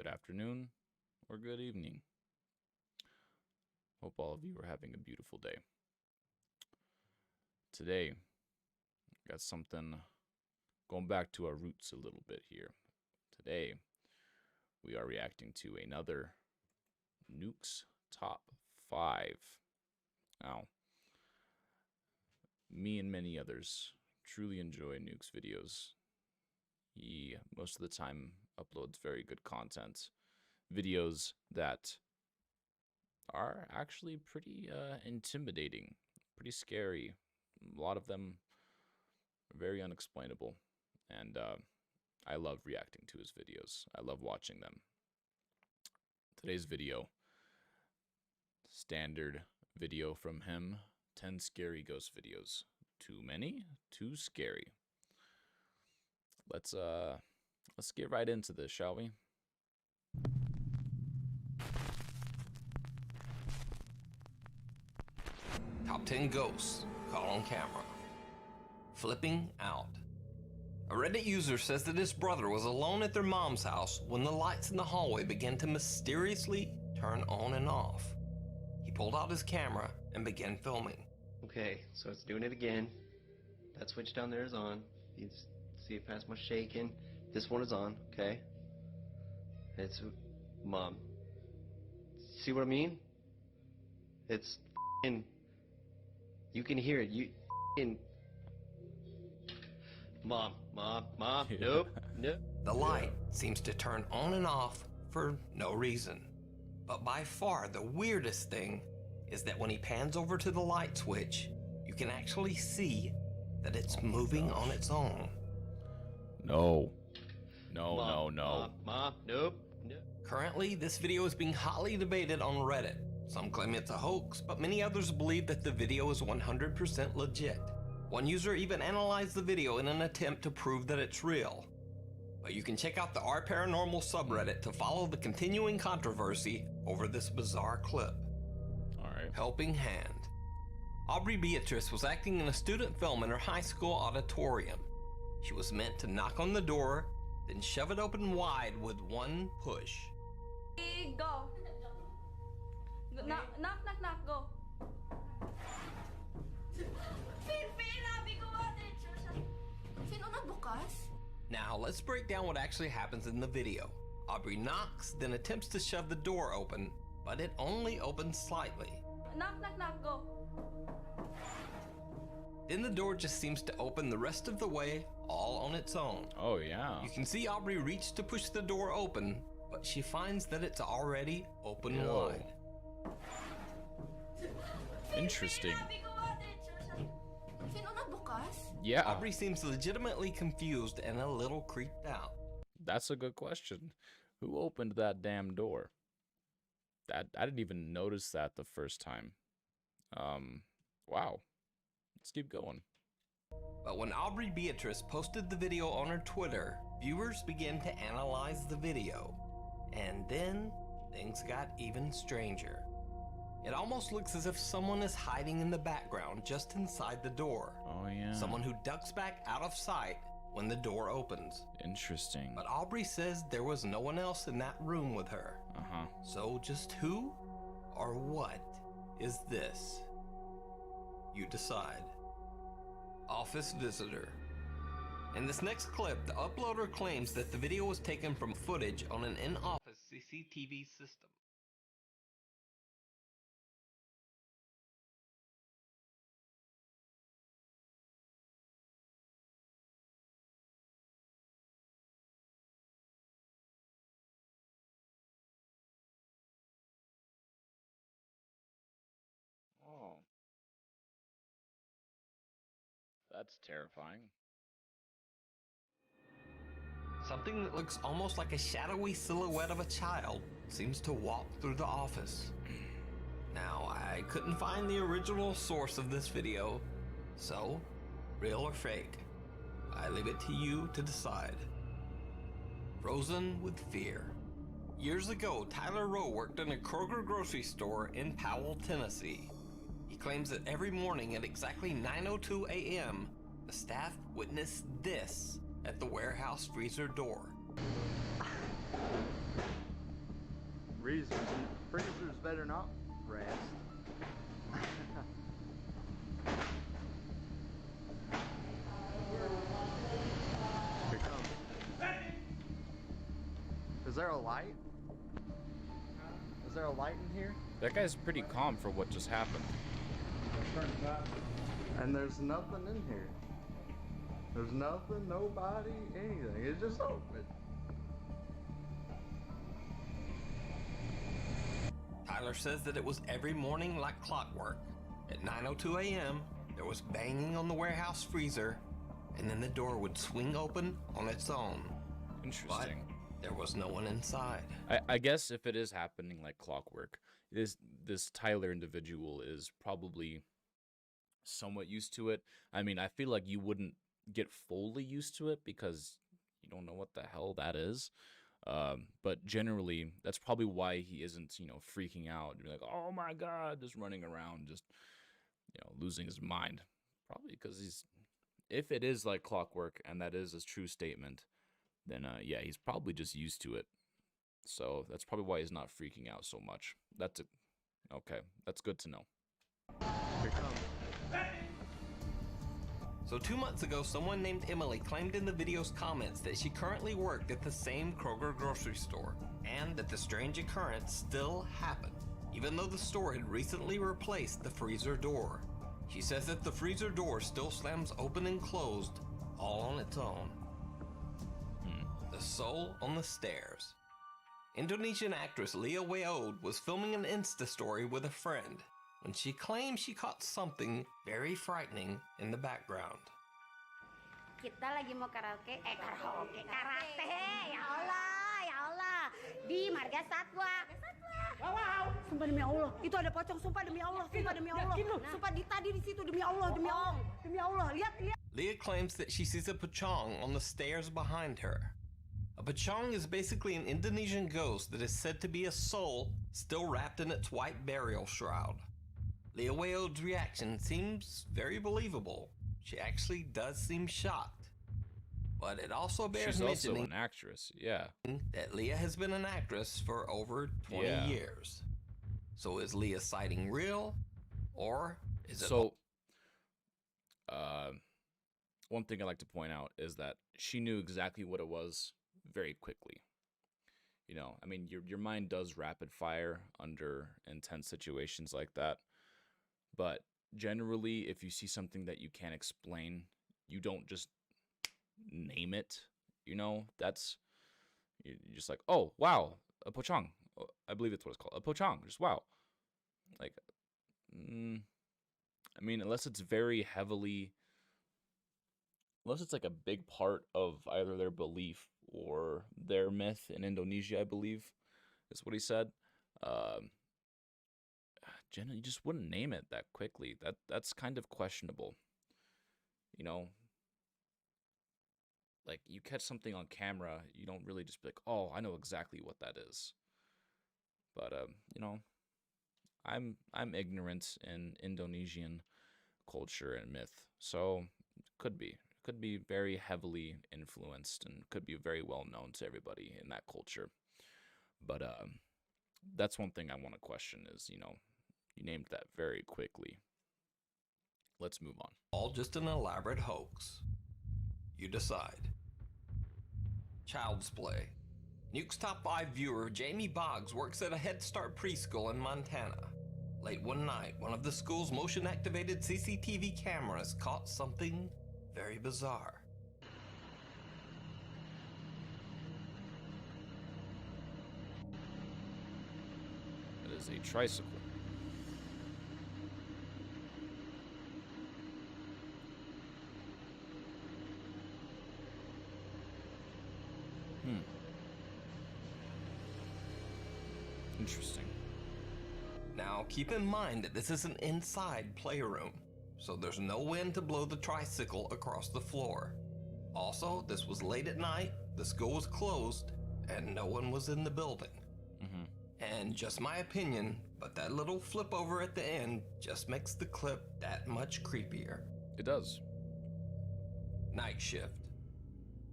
afternoon, or good evening. Hope all of you are having a beautiful day. Today, got something going back to our roots a little bit here. Today, we are reacting to another Nukes Top 5. Now, me and many others truly enjoy Nuke's videos. He, most of the time, uploads very good content. Videos that are actually pretty intimidating, pretty scary. A lot of them are very unexplainable. And I love reacting to his videos. I love watching them. Today's video, standard video from him, 10 scary ghost videos. Too many? Too scary. Let's get right into this, shall we? Top 10 ghosts caught on camera. Flipping out. A Reddit user says that his brother was alone at their mom's house when the lights in the hallway began to mysteriously turn on and off. He pulled out his camera and began filming. Okay, so it's doing it again. That switch down there is on. You see it past my shaking. This one is on, okay? It's Mom. See what I mean? It's f***ing, you can hear it. You f***ing Mom, nope. The light seems to turn on and off for no reason. But by far the weirdest thing is that when he pans over to the light switch, you can actually see that it's moving on its own. No, Mom, nope. Currently, this video is being hotly debated on Reddit. Some claim it's a hoax, but many others believe that the video is 100% legit. One user even analyzed the video in an attempt to prove that it's real. But you can check out the R Paranormal subreddit to follow the continuing controversy over this bizarre clip. Alright. Helping hand. Aubrey Beatrice was acting in a student film in her high school auditorium. She was meant to knock on the door, then shove it open wide with one push. Go. Knock, go. Now let's break down what actually happens in the video. Aubrey knocks, then attempts to shove the door open, but it only opens slightly. Knock, go. Then the door just seems to open the rest of the way all on its own. Oh yeah. You can see Aubrey reach to push the door open, but she finds that it's already open wide. Interesting. Yeah. Aubrey seems legitimately confused and a little creeped out. That's a good question. Who opened that damn door? I didn't even notice that the first time. Wow. Let's keep going. But when Aubrey Beatrice posted the video on her Twitter, viewers began to analyze the video. And then things got even stranger. It almost looks as if someone is hiding in the background just inside the door. Oh yeah. Someone who ducks back out of sight when the door opens. Interesting. But Aubrey says there was no one else in that room with her. Uh-huh. So just who or what is this? You decide. Office visitor. In this next clip, the uploader claims that the video was taken from footage on an in-office CCTV system. Oh. That's terrifying. Something that looks almost like a shadowy silhouette of a child seems to walk through the office. Now, I couldn't find the original source of this video, so, real or fake, I leave it to you to decide. Frozen with fear. Years ago, Tyler Rowe worked in a Kroger grocery store in Powell, Tennessee. He claims that every morning at exactly 9:02 a.m., the staff witnessed this at the warehouse freezer door. Freezers better not rest. Here it comes. Is there a light? Is there a light in here? That guy's pretty calm for what just happened. And there's nothing in here. There's nothing, nobody, anything. It's just open. Tyler says that it was every morning like clockwork. At 9:02 a.m., there was banging on the warehouse freezer, and then the door would swing open on its own. Interesting. But there was no one inside. I guess if it is happening like clockwork, this Tyler individual is probably somewhat used to it. I mean, I feel like you wouldn't get fully used to it because you don't know what the hell that is. But generally, that's probably why he isn't, freaking out and be like, oh my God, just running around, just, losing his mind. Probably because if it is like clockwork and that is a true statement, then yeah, he's probably just used to it. So that's probably why he's not freaking out so much. Okay, that's good to know. Here it comes. So 2 months ago, someone named Emily claimed in the video's comments that she currently worked at the same Kroger grocery store, and that the strange occurrence still happened, even though the store had recently replaced the freezer door. She says that the freezer door still slams open and closed, all on its own. The soul on the stairs. Indonesian actress Leah Weod was filming an Insta story with a friend when she claimed she caught something very frightening in the background. Kita lagi mau karate, karate, ya Allah, di Marga Satwa. Wow, sumpah demi Allah, itu ada pocong, sumpah demi Allah, sumpah tadi di situ demi Allah, lihat. Leah claims that she sees a pocong on the stairs behind her. A pocong is basically an Indonesian ghost that is said to be a soul still wrapped in its white burial shroud. Leah Weod's reaction seems very believable. She actually does seem shocked. But it also bears She's also mentioning an actress, yeah. that Leah has been an actress for over 20 years. So is Leah's sighting real, or is it... So, one thing I like to point out is that she knew exactly what it was very quickly. I mean, your mind does rapid fire under intense situations like that. But generally, if you see something that you can't explain, you don't just name it. That's, you're just like, oh, wow, a pocong. I believe that's what it's called. A pocong. Just wow. Like, I mean, unless it's like a big part of either their belief or their myth in Indonesia, I believe, is what he said. Generally, you just wouldn't name it that quickly. That's kind of questionable. Like, you catch something on camera, you don't really just be like, oh, I know exactly what that is. But I'm ignorant in Indonesian culture and myth, so it could be very heavily influenced and could be very well known to everybody in that culture. But that's one thing I want to question is, you named that very quickly. Let's move on. all just an elaborate hoax? You decide. Child's Play. Nuke's top 5 viewer, Jamie Boggs, works at a Head Start preschool in Montana. Late one night, one of the school's motion-activated CCTV cameras caught something very bizarre. It is a tricycle. Interesting. Now, keep in mind that this is an inside playroom, so there's no wind to blow the tricycle across the floor. Also, this was late at night, the school was closed, and no one was in the building. And just my opinion, but that little flip over at the end just makes the clip that much creepier. It does. Night shift.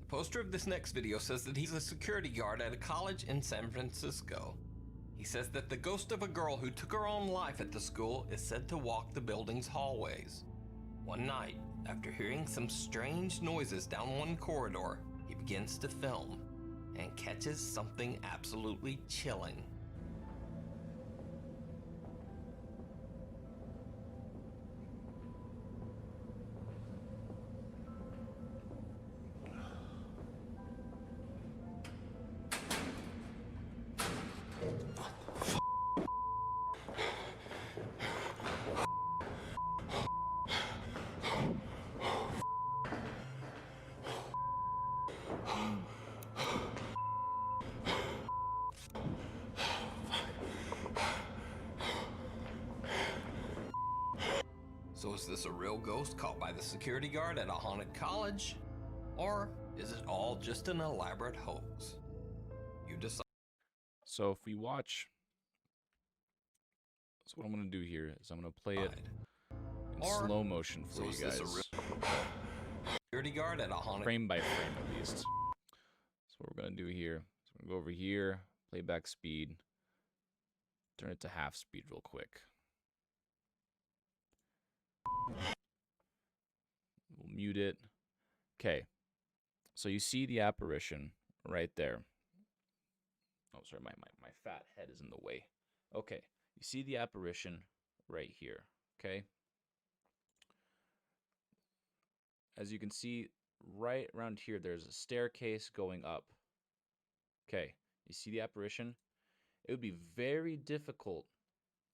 The poster of this next video says that he's a security guard at a college in San Francisco. He He says that the ghost of a girl who took her own life at the school is said to walk the building's hallways. One night, after hearing some strange noises down one corridor, he begins to film and catches something absolutely chilling. So is this a real ghost caught by the security guard at a haunted college? Or is it all just an elaborate hoax? You decide. So if we watch, so what I'm gonna do here is I'm gonna play it in Or- slow motion for so you is this a guys, Security guard at a haunted. frame by frame at least. So what we're gonna do here is we're gonna go over here, playback speed, turn it to half speed real quick. We'll mute it. Okay. So you see the apparition right there. Oh, sorry, my fat head is in the way. Okay. You see the apparition right here. Okay. As you can see, right around here, there's a staircase going up. Okay. You see the apparition? It would be very difficult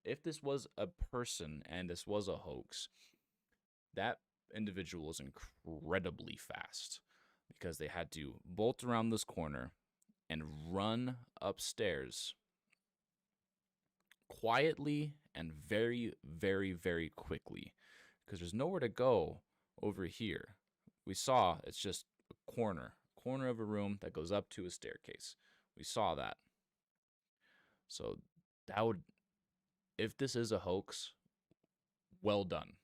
if this was a person and this was a hoax. That individual is incredibly fast because they had to bolt around this corner and run upstairs quietly and very, very, very quickly because there's nowhere to go over here. We saw it's just a corner of a room that goes up to a staircase. We saw that. So that would, if this is a hoax, well done.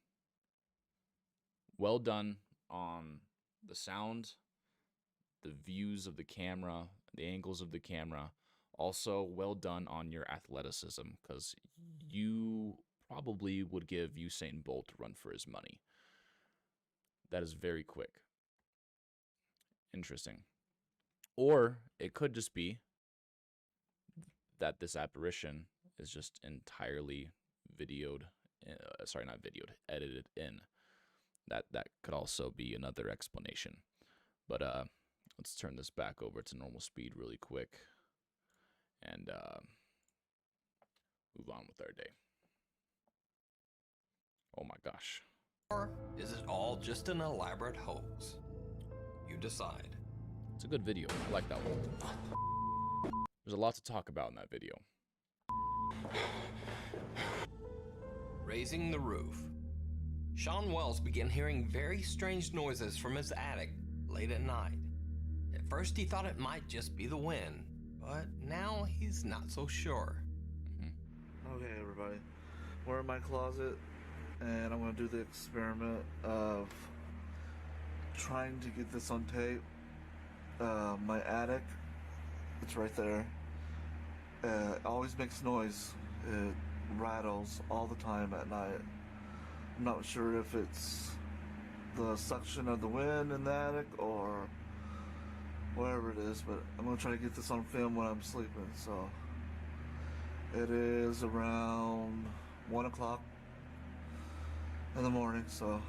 Well done on the sound, the views of the camera, the angles of the camera. Also, well done on your athleticism, because you probably would give Usain Bolt a run for his money. That is very quick. Interesting. Or it could just be that this apparition is just entirely videoed, sorry, not videoed, edited in. That could also be another explanation. But let's turn this back over to normal speed really quick and move on with our day. Oh my gosh. Or is it all just an elaborate hoax? You decide. It's a good video. I like that one. There's a lot to talk about in that video. Raising the roof. Sean Wells began hearing very strange noises from his attic late at night. At first he thought it might just be the wind, but now he's not so sure. Okay, everybody. We're in my closet, and I'm going to do the experiment of trying to get this on tape. My attic, it's right there. It always makes noise. It rattles all the time at night. I'm not sure if it's the suction of the wind in the attic or whatever it is, but I'm going to try to get this on film when I'm sleeping. So it is around 1 o'clock in the morning, so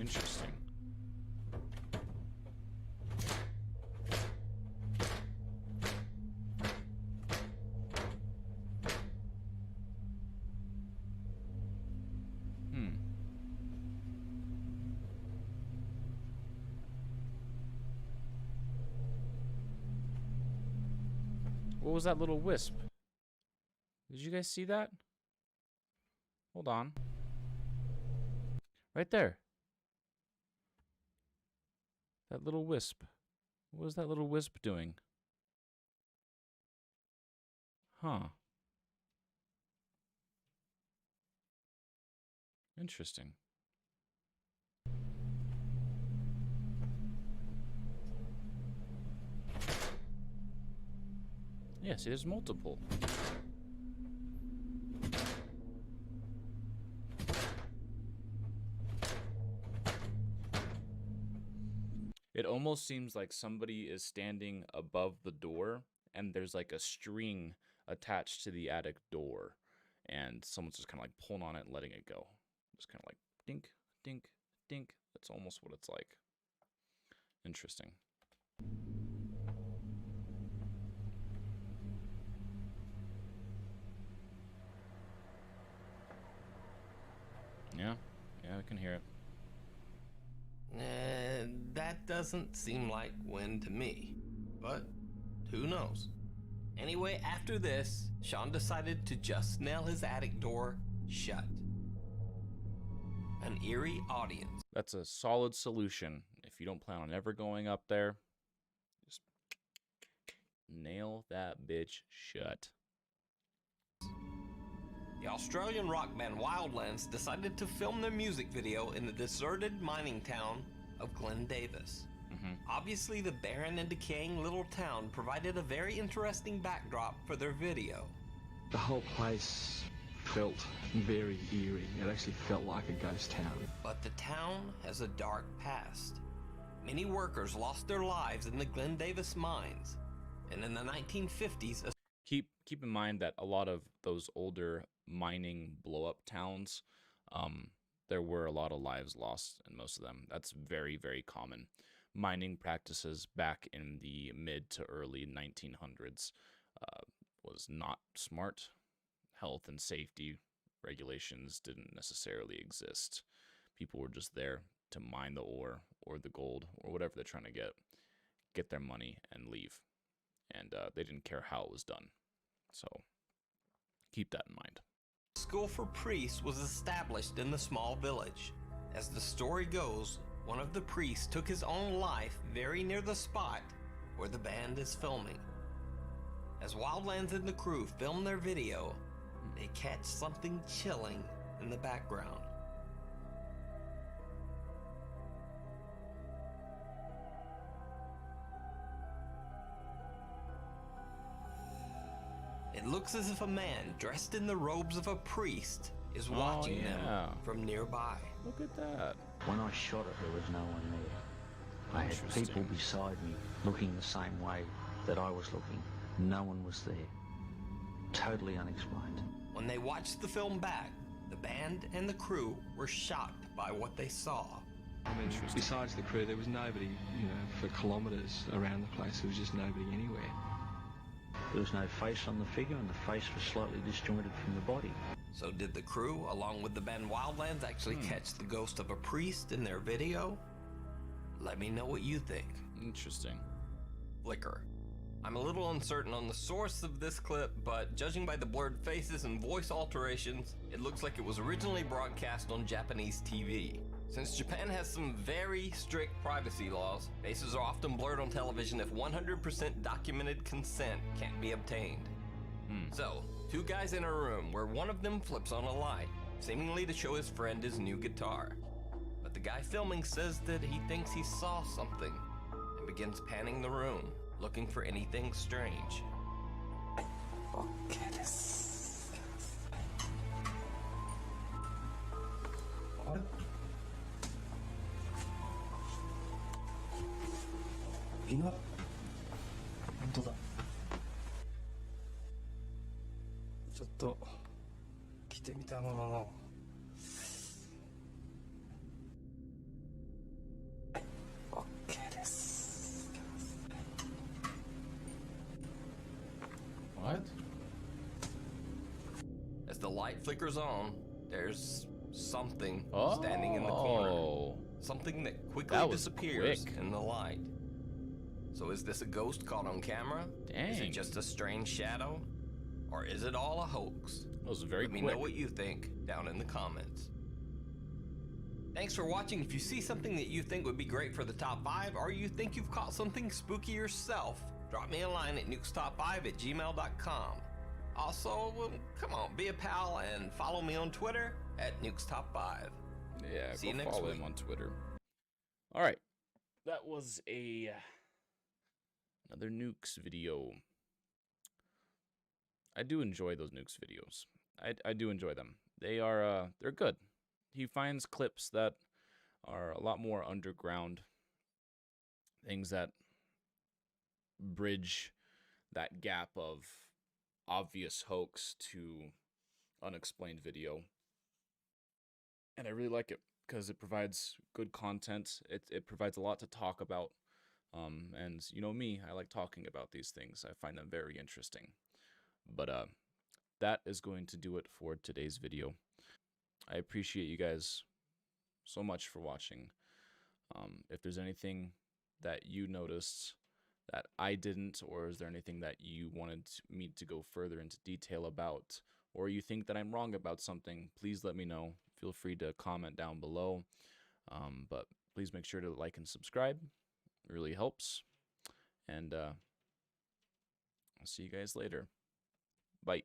Interesting. What was that little wisp? Did you guys see that? Hold on. Right there. That little wisp. What was that little wisp doing? Huh. Interesting. Yeah, see, there's multiple. It almost seems like somebody is standing above the door and there's like a string attached to the attic door and someone's just kind of like pulling on it and letting it go. Just kind of like dink, dink, dink. That's almost what it's like. Interesting. Yeah, I can hear it. That doesn't seem like wind to me, but who knows? Anyway, after this, Sean decided to just nail his attic door shut. An eerie audience. That's a solid solution. If you don't plan on ever going up there, just nail that bitch shut. The Australian rock band Wildlands decided to film their music video in the deserted mining town of Glen Davis. Obviously, the barren and decaying little town provided a very interesting backdrop for their video. The whole place felt very eerie. It actually felt like a ghost town. But the town has a dark past. Many workers lost their lives in the Glen Davis mines, and in the 1950s... Keep in mind that a lot of those older mining blow-up towns, there were a lot of lives lost in most of them. That's very, very common. Mining practices back in the mid to early 1900s was not smart. Health and safety regulations didn't necessarily exist. People were just there to mine the ore or the gold or whatever they're trying to get their money and leave. And they didn't care how it was done. So keep that in mind. School for priests was established in the small village. As the story goes, one of the priests took his own life very near the spot where the band is filming. As Wildlands and the crew film their video, they catch something chilling in the background. It looks as if a man dressed in the robes of a priest is watching them from nearby. Look at that. When I shot it, there was no one there. I had people beside me looking the same way that I was looking. No one was there. Totally unexplained. When they watched the film back, the band and the crew were shocked by what they saw. I mean, besides the crew, there was nobody, for kilometres around the place. There was just nobody anywhere. There was no face on the figure, and the face was slightly disjointed from the body. So did the crew, along with the band Wildlands, actually catch the ghost of a priest in their video? Let me know what you think. Interesting. Flickr. I'm a little uncertain on the source of this clip, but judging by the blurred faces and voice alterations, it looks like it was originally broadcast on Japanese TV. Since Japan has some very strict privacy laws, faces are often blurred on television if 100% documented consent can't be obtained. So, two guys in a room where one of them flips on a light, seemingly to show his friend his new guitar. But the guy filming says that he thinks he saw something and begins panning the room, looking for anything strange. What? As the light flickers on, there's something standing in the corner. Something that quickly That was disappears quick. in the light. So is this a ghost caught on camera? Is it Dang. just a strange shadow? Or is it all a hoax? That was very Let me quick. know what you think down in the comments. Thanks for watching. If you see something that you think would be great for the top 5, or you think you've caught something spooky yourself, drop me a line at nukestop5@gmail.com. Also, well, come on, be a pal and follow me on Twitter at nukestop5. Yeah, See go you next follow week. him on Twitter. All right, that was another Nukes video. I do enjoy those Nukes videos. I do enjoy them. They're good. He finds clips that are a lot more underground, things that bridge that gap of obvious hoax to unexplained video. And I really like it because it provides good content. It provides a lot to talk about. And you know me, I like talking about these things. I find them very interesting. But that is going to do it for today's video. I appreciate you guys so much for watching. If there's anything that you noticed that I didn't, or is there anything that you wanted me to go further into detail about, or you think that I'm wrong about something, please let me know. Feel free to comment down below. But please make sure to like and subscribe. It really helps. And I'll see you guys later. Bye.